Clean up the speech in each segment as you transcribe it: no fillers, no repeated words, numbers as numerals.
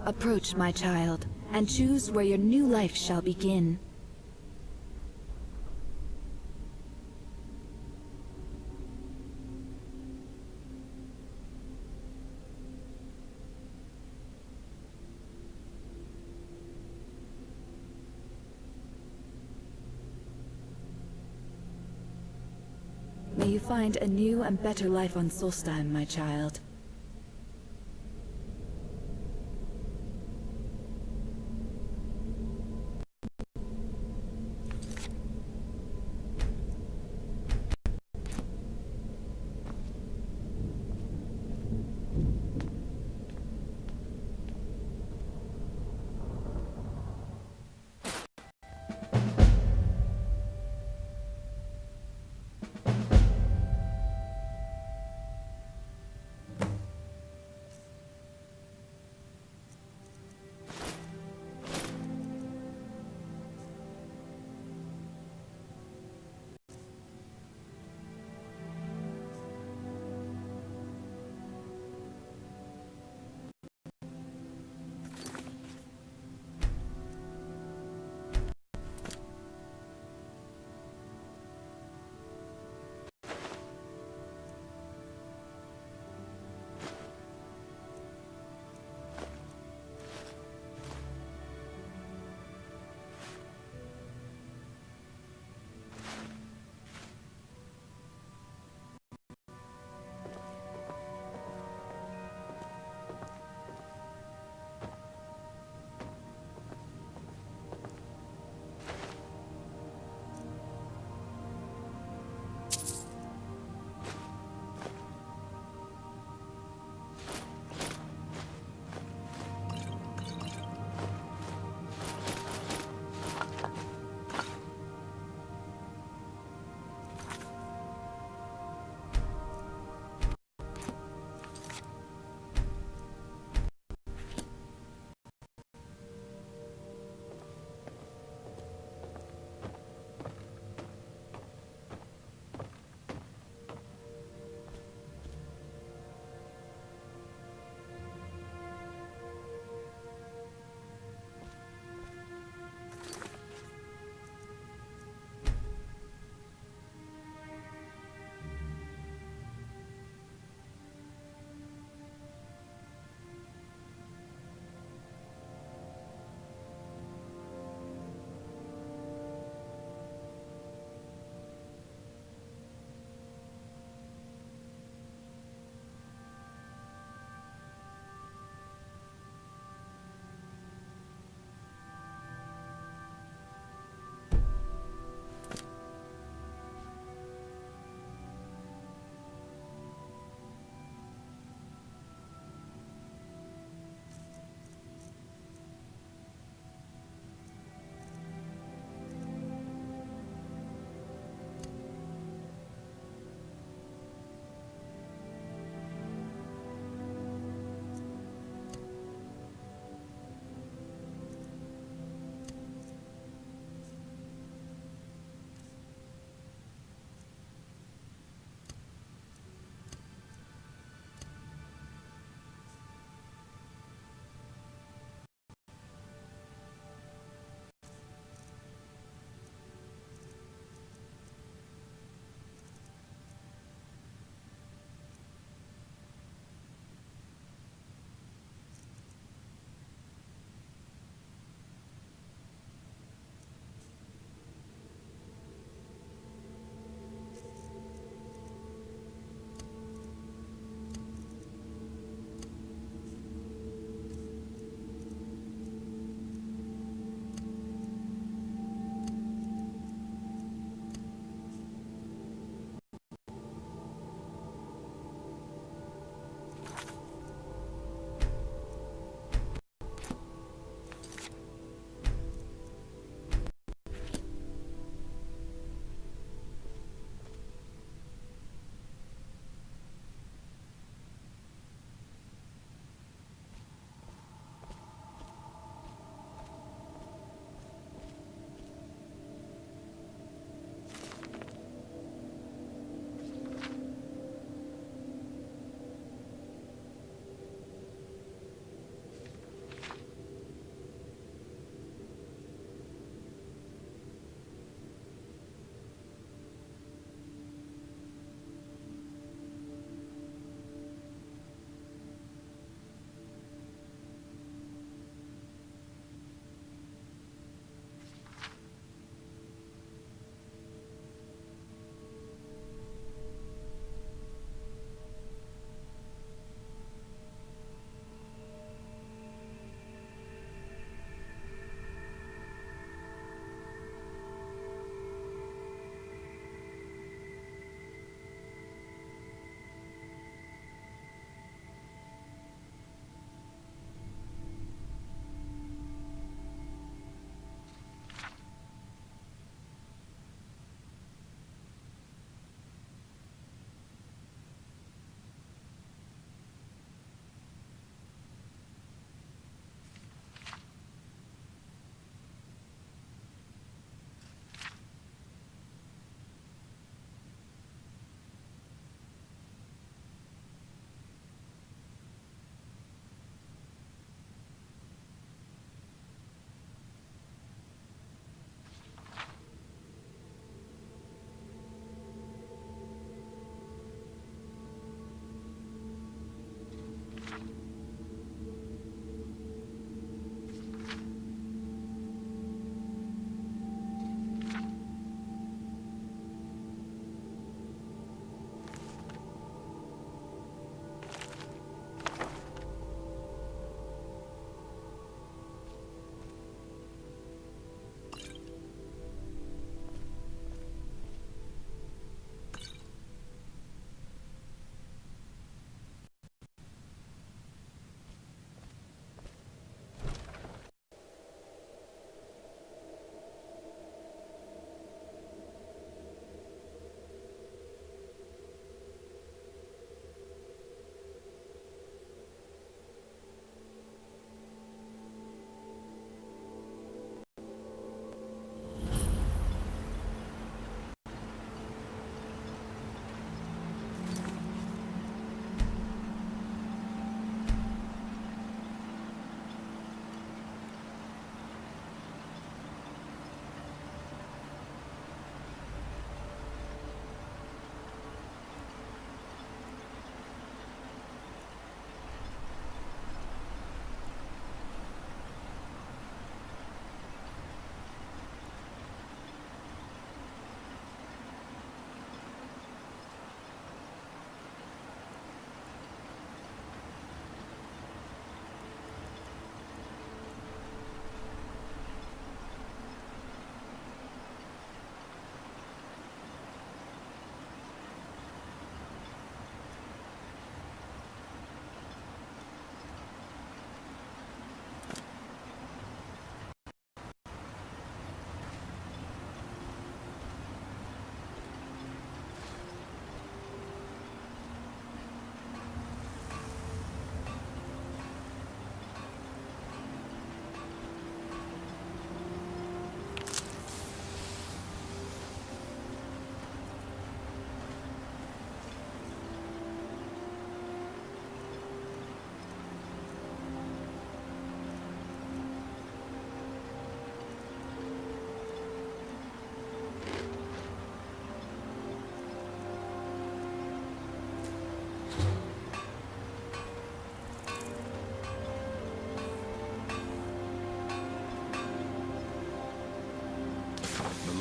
Approach, my child, and choose where your new life shall begin. May you find a new and better life on Solstheim, my child.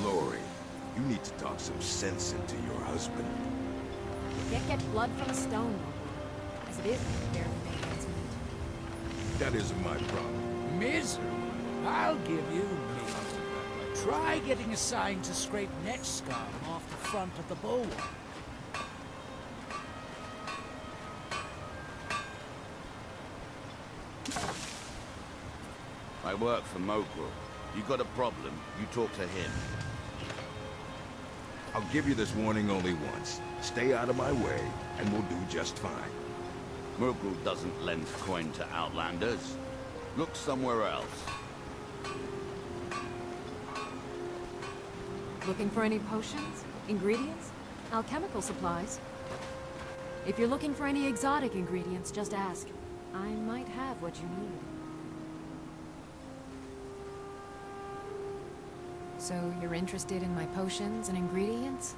Lori, you need to talk some sense into your husband. You can't get blood from a stone, Loki. As it is, barely maintains meat. That isn't my problem. Miserable? I'll give you meat. Try getting assigned to scrape neck scum off the front of the bulwark. I work for Mogul. You got a problem, you talk to him. I'll give you this warning only once. Stay out of my way, and we'll do just fine. Mogul doesn't lend coin to outlanders. Look somewhere else. Looking for any potions? Ingredients? Alchemical supplies? If you're looking for any exotic ingredients, just ask. I might have what you need. So you're interested in my potions and ingredients?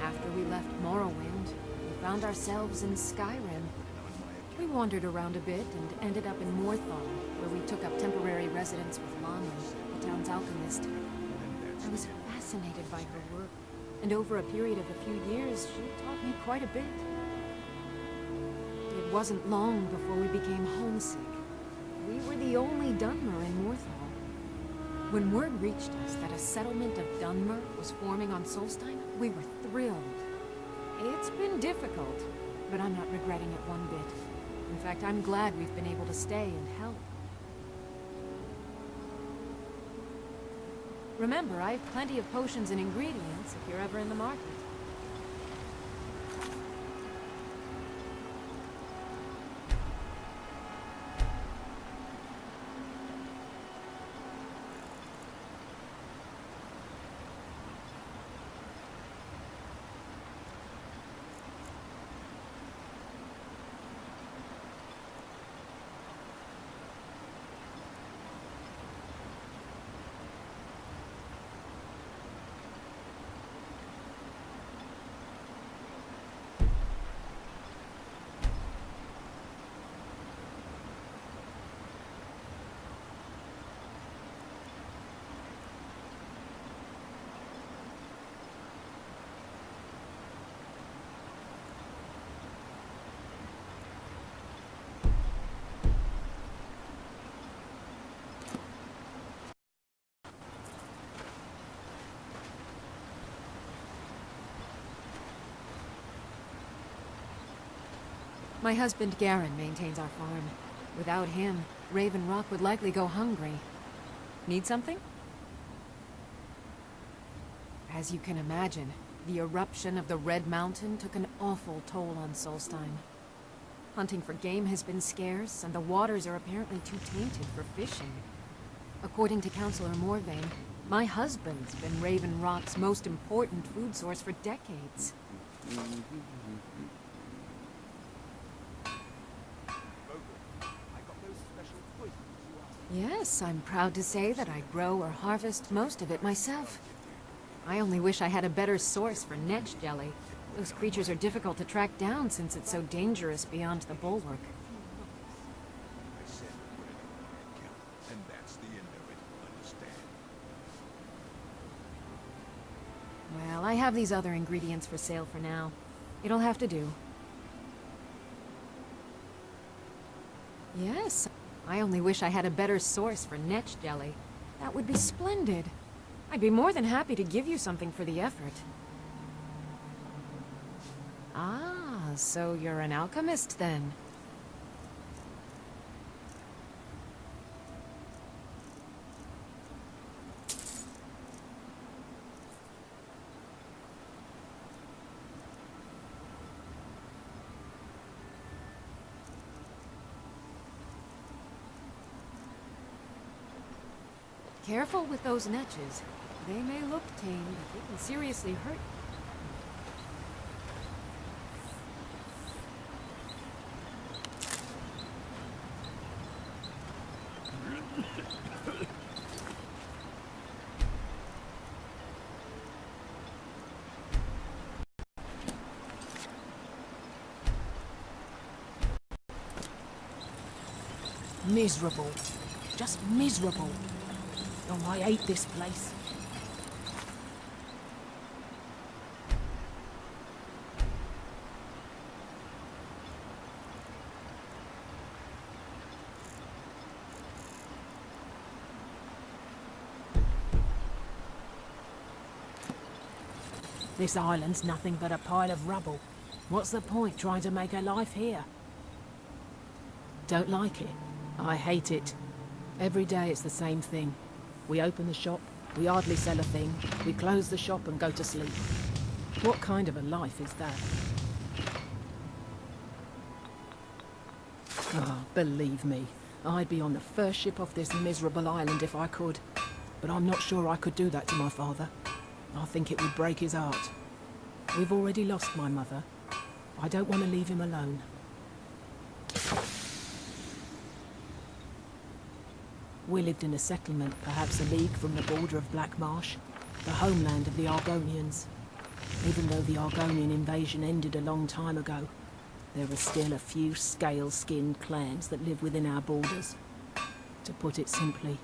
After we left Morrowind, we found ourselves in Skyrim. We wandered around a bit and ended up in Morthal, where we took up temporary residence with Lana, the town's alchemist. I was fascinated by her work, and over a period of a few years, she taught me quite a bit. It wasn't long before we became homesick. We were the only Dunmer in Morthal. When word reached us that a settlement of Dunmer was forming on Solstheim, we were thrilled. It's been difficult, but I'm not regretting it one bit. In fact, I'm glad we've been able to stay and help. Remember, I have plenty of potions and ingredients if you're ever in the market. My husband Garen maintains our farm. Without him, Raven Rock would likely go hungry. Need something? As you can imagine, the eruption of the Red Mountain took an awful toll on Solstheim. Hunting for game has been scarce, and the waters are apparently too tainted for fishing. According to Councillor Morvain, my husband's been Raven Rock's most important food source for decades. Yes, I'm proud to say that I grow or harvest most of it myself. I only wish I had a better source for netch jelly. Those creatures are difficult to track down since it's so dangerous beyond the bulwark. And that's the end of it, understand? Well, I have these other ingredients for sale for now. It'll have to do. Yes, I only wish I had a better source for netch jelly. That would be splendid. I'd be more than happy to give you something for the effort. Ah, so you're an alchemist then? Careful with those netches. They may look tame, but they can seriously hurt. Miserable. Just miserable. Oh, I hate this place. This island's nothing but a pile of rubble. What's the point trying to make a life here? Don't like it. I hate it. Every day it's the same thing. We open the shop, we hardly sell a thing, we close the shop and go to sleep. What kind of a life is that? Oh, believe me, I'd be on the first ship off this miserable island if I could. But I'm not sure I could do that to my father. I think it would break his heart. We've already lost my mother. I don't want to leave him alone. We lived in a settlement, perhaps a league from the border of Black Marsh, the homeland of the Argonians. Even though the Argonian invasion ended a long time ago, there are still a few scale-skinned clans that live within our borders. To put it simply,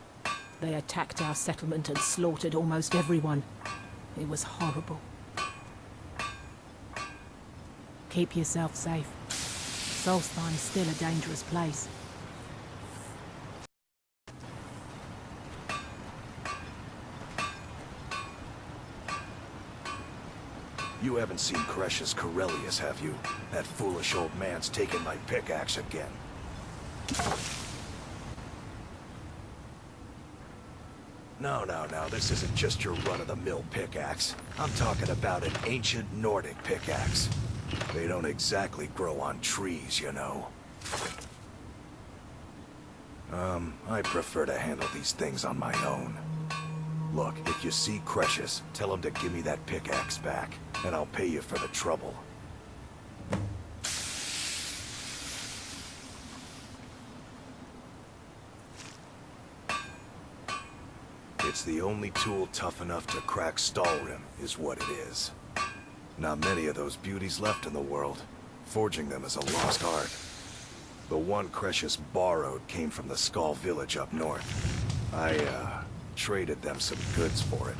they attacked our settlement and slaughtered almost everyone. It was horrible. Keep yourself safe. Solstheim's still a dangerous place. You haven't seen Cresius Corellius, have you? That foolish old man's taken my pickaxe again. No, this isn't just your run-of-the-mill pickaxe. I'm talking about an ancient Nordic pickaxe. They don't exactly grow on trees, you know. I prefer to handle these things on my own. Look, if you see Cresius, tell him to give me that pickaxe back, and I'll pay you for the trouble. It's the only tool tough enough to crack Stalrim, is what it is. Not many of those beauties left in the world. Forging them is a lost art. The one Cresius borrowed came from the Skull village up north. I, traded them some goods for it.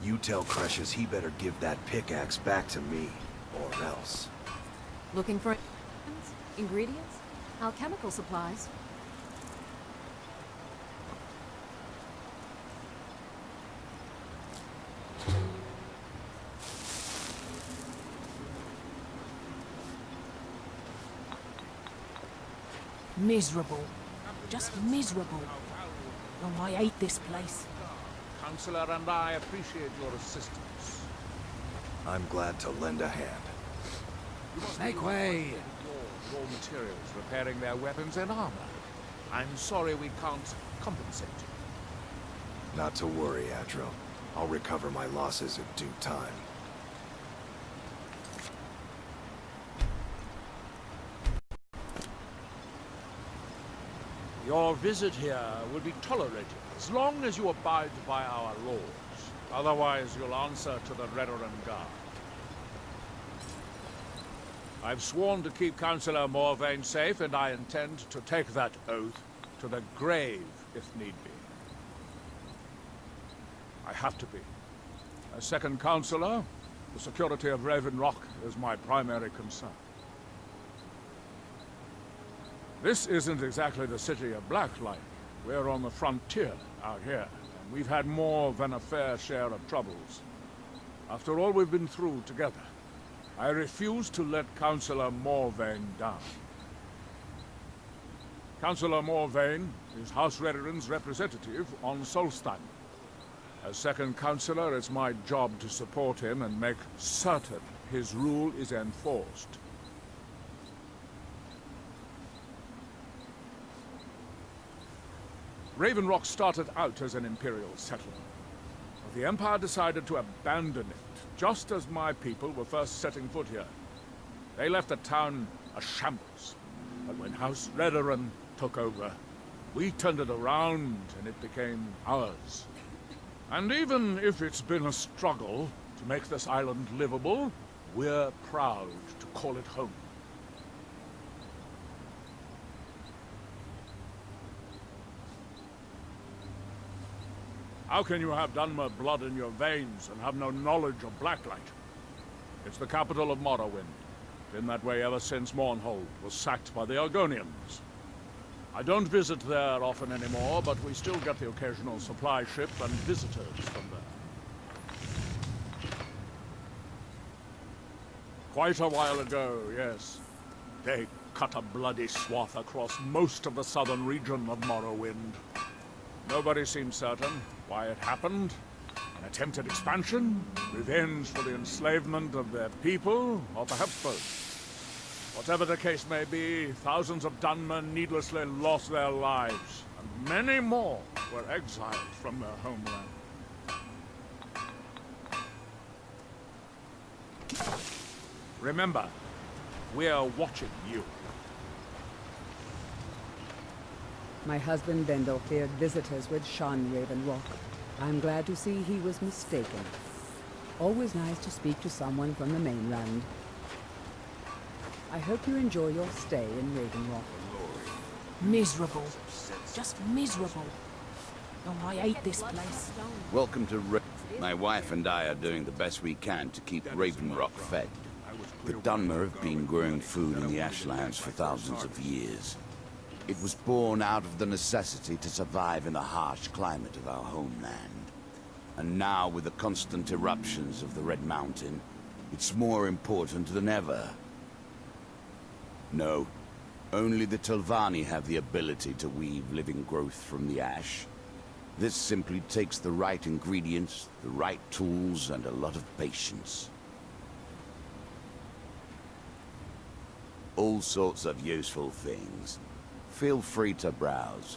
You tell Cresius he better give that pickaxe back to me, or else. Looking for ingredients? Alchemical supplies? Miserable. Just miserable. Oh, I hate this place. Counselor and I appreciate your assistance. I'm glad to lend a hand. Make way! Raw materials, repairing their weapons and armor. I'm sorry we can't compensate you. Not to worry, Adro. I'll recover my losses in due time. Your visit here will be tolerated as long as you abide by our laws. Otherwise, you'll answer to the Redoran Guard. I've sworn to keep Councillor Morvain safe, and I intend to take that oath to the grave, if need be. I have to be. As second Councillor, the security of Raven Rock is my primary concern. This isn't exactly the city of Blacklight. We're on the frontier out here, and we've had more than a fair share of troubles. After all we've been through together, I refuse to let Councillor Morvain down. Councillor Morvain is House Redoran's representative on Solstheim. As second Councillor, it's my job to support him and make certain his rule is enforced. Raven Rock started out as an Imperial settlement. But the Empire decided to abandon it, just as my people were first setting foot here. They left the town a shambles. But when House Redoran took over, we turned it around and it became ours. And even if it's been a struggle to make this island livable, we're proud to call it home. How can you have Dunmer blood in your veins and have no knowledge of Blacklight? It's the capital of Morrowind. Been that way ever since Mournhold was sacked by the Argonians. I don't visit there often anymore, but we still get the occasional supply ship and visitors from there. Quite a while ago, yes. They cut a bloody swath across most of the southern region of Morrowind. Nobody seems certain why it happened. An attempted expansion? Revenge for the enslavement of their people? Or perhaps both? Whatever the case may be, thousands of Dunmer needlessly lost their lives, and many more were exiled from their homeland. Remember, we're watching you. My husband Vendel feared visitors would shun Raven Rock. I'm glad to see he was mistaken. Always nice to speak to someone from the mainland. I hope you enjoy your stay in Raven Rock. Miserable. Just miserable. Oh, I hate this place. Welcome to My wife and I are doing the best we can to keep Raven Rock fed. The Dunmer have been growing food in the Ashlands for thousands of years. It was born out of the necessity to survive in the harsh climate of our homeland. And now, with the constant eruptions of the Red Mountain, it's more important than ever. No, only the Telvanni have the ability to weave living growth from the ash. This simply takes the right ingredients, the right tools, and a lot of patience. All sorts of useful things. Feel free to browse.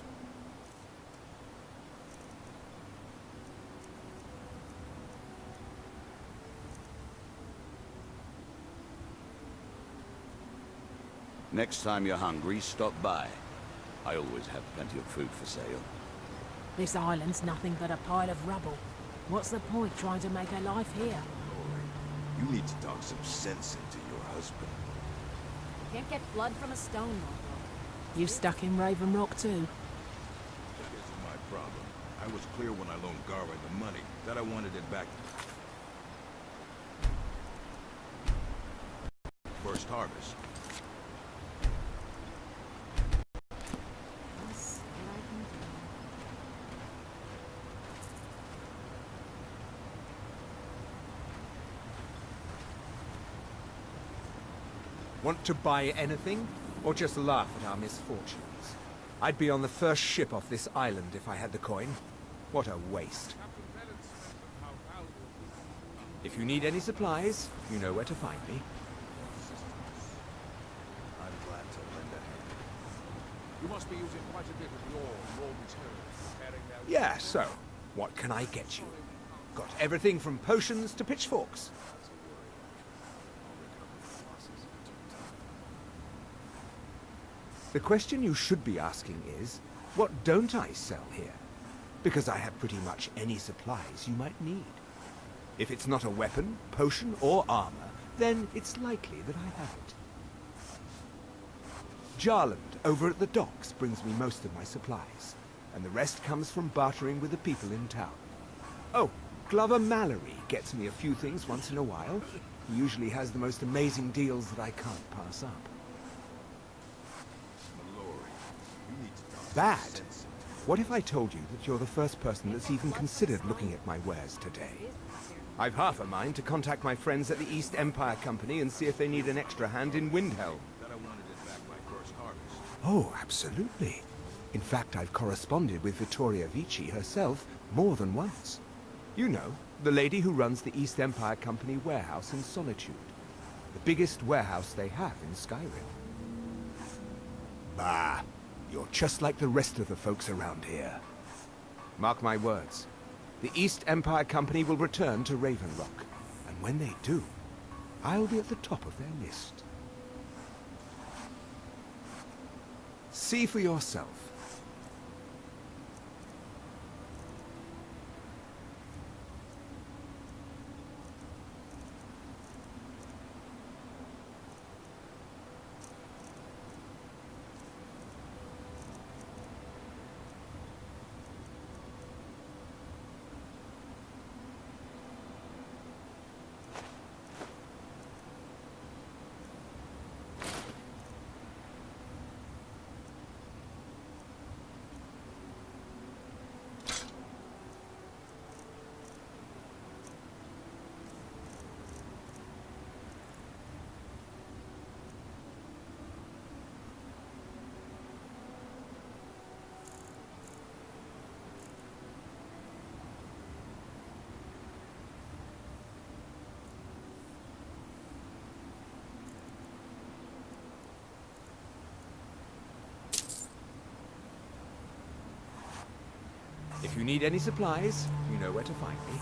Next time you're hungry, stop by. I always have plenty of food for sale. This island's nothing but a pile of rubble. What's the point trying to make a life here? You need to talk some sense into your husband. Can't get blood from a stone, Marco. You stuck in Raven Rock too? That isn't my problem. I was clear when I loaned Garwin the money that I wanted it back. First harvest. Want to buy anything? Or just laugh at our misfortunes? I'd be on the first ship off this island if I had the coin. What a waste. If you need any supplies, you know where to find me. I'm glad to lend a hand. You must be using quite a bit of your raw materials. Yeah, so, what can I get you? Got everything from potions to pitchforks. The question you should be asking is, what don't I sell here? Because I have pretty much any supplies you might need. If it's not a weapon, potion, or armor, then it's likely that I have it. Jarland, over at the docks, brings me most of my supplies, and the rest comes from bartering with the people in town. Oh, Glover Mallory gets me a few things once in a while. He usually has the most amazing deals that I can't pass up. Bad? What if I told you that you're the first person that's even considered looking at my wares today? I've half a mind to contact my friends at the East Empire Company and see if they need an extra hand in Windhelm. Oh, absolutely. In fact, I've corresponded with Vittoria Vici herself more than once. You know, the lady who runs the East Empire Company warehouse in Solitude. The biggest warehouse they have in Skyrim. Bah! You're just like the rest of the folks around here. Mark my words. The East Empire Company will return to Raven Rock. And when they do, I'll be at the top of their list. See for yourself. If you need any supplies, you know where to find me.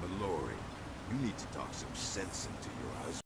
Mallory, you need to talk some sense into your husband.